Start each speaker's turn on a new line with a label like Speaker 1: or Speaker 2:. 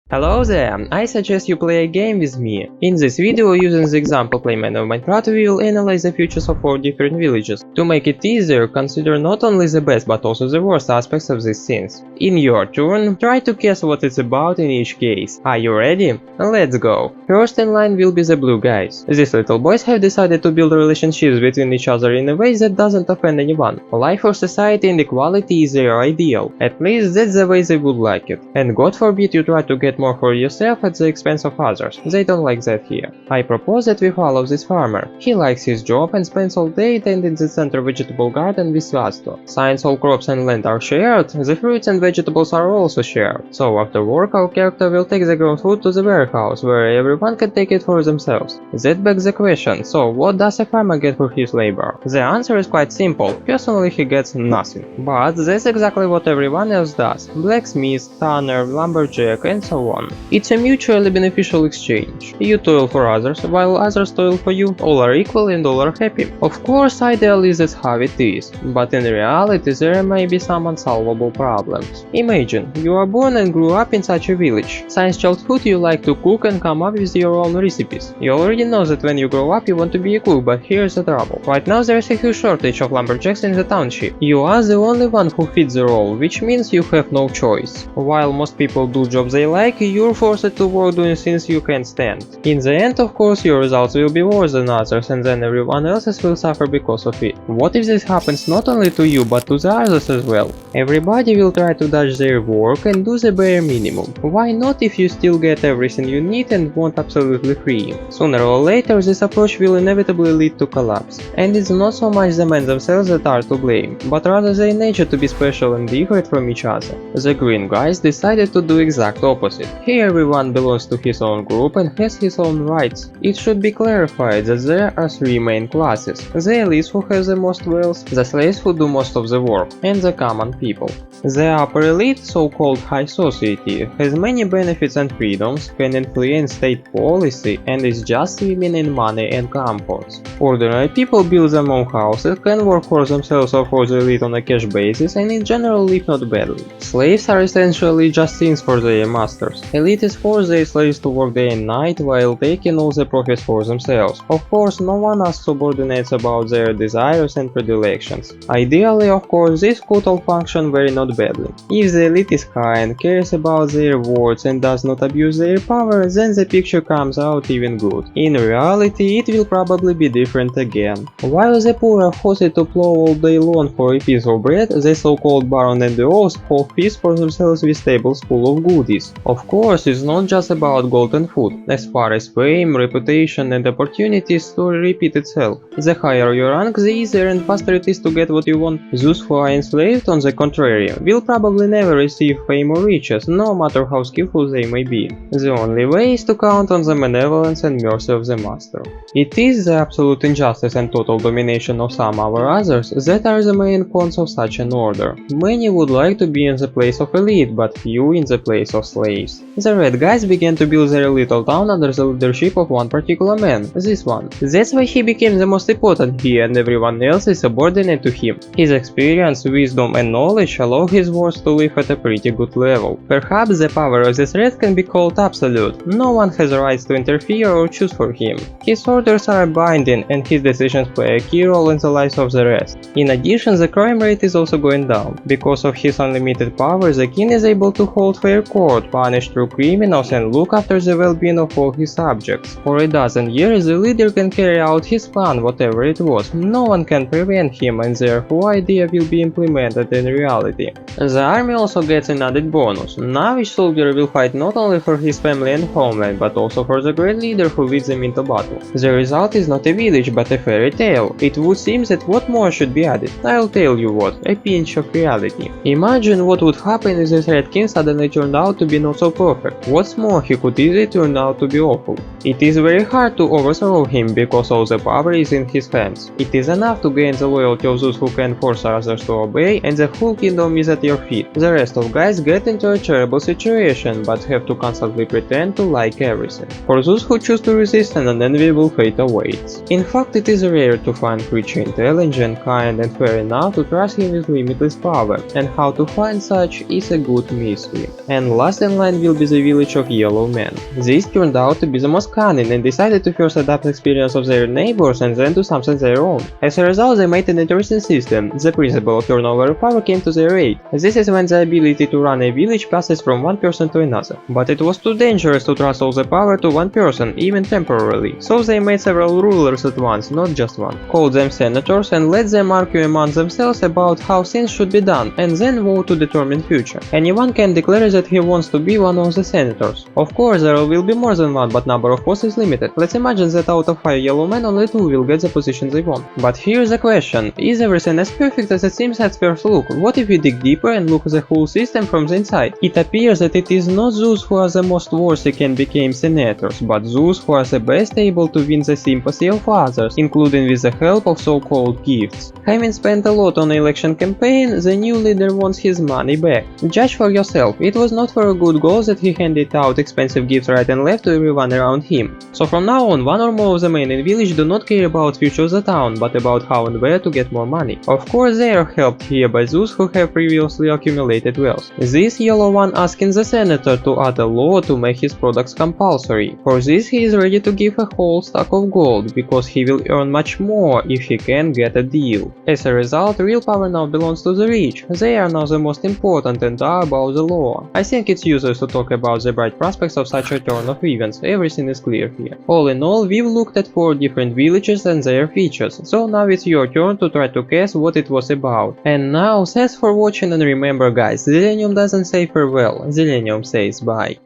Speaker 1: Hello there, I suggest you play a game with me. In this video, using the example playmat of Minecraft, we will analyze the futures of 4 different villages. To make it easier, consider not only the best but also the worst aspects of these scenes. In your turn, try to guess what it's about in each case. Are you ready? Let's go. First in line will be the blue guys. These little boys have decided to build relationships between each other in a way that doesn't offend anyone. Life for society and equality is their ideal. At least that's the way they would like it. And God forbid you try to get more for yourself at the expense of others. They don't like that here. I propose that we follow this farmer. He likes his job and spends all day tending the center vegetable garden with Svasto. Since all crops and land are shared, the fruits and vegetables are also shared. So after work our character will take the grown food to the warehouse, where everyone can take it for themselves. That begs the question, so what does a farmer get for his labor? The answer is quite simple. Personally he gets nothing. But that's exactly what everyone else does. Blacksmith, tanner, lumberjack and so on. It's a mutually beneficial exchange. You toil for others, while others toil for you. All are equal and all are happy. Of course, ideally that's how it is, but in reality there may be some unsolvable problems. Imagine, you are born and grew up in such a village. Since childhood you like to cook and come up with your own recipes. You already know that when you grow up you want to be a cook, but here's the trouble. Right now there is a huge shortage of lumberjacks in the township. You are the only one who fits the role, which means you have no choice. While most people do jobs they like, you're forced to work doing things you can't stand. In the end, of course, your results will be worse than others and then everyone else will suffer because of it. What if this happens not only to you but to the others as well? Everybody will try to dodge their work and do the bare minimum. Why not if you still get everything you need and want absolutely free? Sooner or later this approach will inevitably lead to collapse. And it's not so much the men themselves that are to blame, but rather their nature to be special and different from each other. The green guys decided to do exact opposite. Here everyone belongs to his own group and has his own rights. It should be clarified that there are three main classes: the elites who have the most wealth, the slaves who do most of the work, and the common people. The upper elite, so-called high society, has many benefits and freedoms, can influence state policy, and is just swimming in money and comforts. Ordinary people build their own houses, can work for themselves or for the elite on a cash basis, and in general live not badly. Slaves are essentially just things for their masters. Elites force their slaves to work day and night while taking all the profits for themselves. Of course, no one asks subordinates about their desires and predilections. Ideally, of course, this could all function very not badly. If the elite is kind, cares about their words and does not abuse their power, then the picture comes out even good. In reality, it will probably be different again. While the poor are forced to plow all day long for a piece of bread, the so-called baron and the host hold feast for themselves with tables full of goodies. Of course, it's not just about gold and food. As far as fame, reputation and opportunities, story repeats itself. The higher your rank, the easier and faster it is to get what you want. Those who are enslaved, on the contrary, will probably never receive fame or riches, no matter how skillful they may be. The only way is to count on the benevolence and mercy of the master. It is the absolute injustice and total domination of some over others that are the main cons of such an order. Many would like to be in the place of elite, but few in the place of slaves. The red guys began to build their little town under the leadership of one particular man, this one. That's why he became the most important here and everyone else is subordinate to him. His experience, wisdom and knowledge allow his words to live at a pretty good level. Perhaps the power of this red can be called absolute. No one has the rights to interfere or choose for him. His orders are binding and his decisions play a key role in the lives of the rest. In addition, the crime rate is also going down. Because of his unlimited power, the king is able to hold fair court, punish true criminals and look after the well-being of all his subjects. For a dozen years the leader can carry out his plan, whatever it was. No one can prevent him and therefore idea will be implemented in reality. The army also gets an added bonus. Now each soldier will fight not only for his family and homeland, but also for the great leader who leads them into battle. The result is not a village but a fairy tale. It would seem that what more should be added? I'll tell you what, a pinch of reality. Imagine what would happen if this red king suddenly turned out to be not so perfect. What's more, he could easily turn out to be awful. It is very hard to overthrow him because all the power is in his hands. It is enough to gain the loyalty of those who can force others to obey, and the full kingdom is at your feet. The rest of guys get into a terrible situation, but have to constantly pretend to like everything. For those who choose to resist, an unenviable fate awaits. In fact, it is rare to find creature intelligent, kind and fair enough to trust him with limitless power, and how to find such is a good mystery. And last in line will be the village of Yellow Men. These turned out to be the most cunning and decided to first adapt the experience of their neighbors and then do something their own. As a result, they made an interesting system. The principle of turnover of power came to their aid. This is when the ability to run a village passes from one person to another. But it was too dangerous to trust all the power to one person, even temporarily. So they made several rulers at once, not just one. Called them senators and let them argue among themselves about how things should be done, and then vote to determine future. Anyone can declare that he wants to be one of the senators. Of course, there will be more than one, but number of votes is limited. Let's imagine that out of 5 yellow men, only 2 will get the position they want. But here's the question: is everything as perfect as it seems at first look? What if we dig deeper and look at the whole system from the inside? It appears that it is not those who are the most worthy can become senators, but those who are the best able to win the sympathy of others, including with the help of so-called gifts. Having spent a lot on the election campaign, the new leader wants his money back. Judge for yourself, it was not for a good cause that he handed out expensive gifts right and left to everyone around him. So from now on, one or more of the men in village do not care about future of the town, but about how and where to get more money. Of course, they are helped here by those who have previously accumulated wealth. This yellow one asking the senator to add a law to make his products compulsory. For this he is ready to give a whole stack of gold, because he will earn much more if he can get a deal. As a result, real power now belongs to the rich. They are now the most important and are above the law. I think it's useless to talk about the bright prospects of such a turn of events, everything is clear here. All in all, we've looked at 4 different villages and their features, so now it's your turn to try to guess what it was about. And now, thanks for watching, and remember guys, Zillennium doesn't say farewell, Zillennium says bye.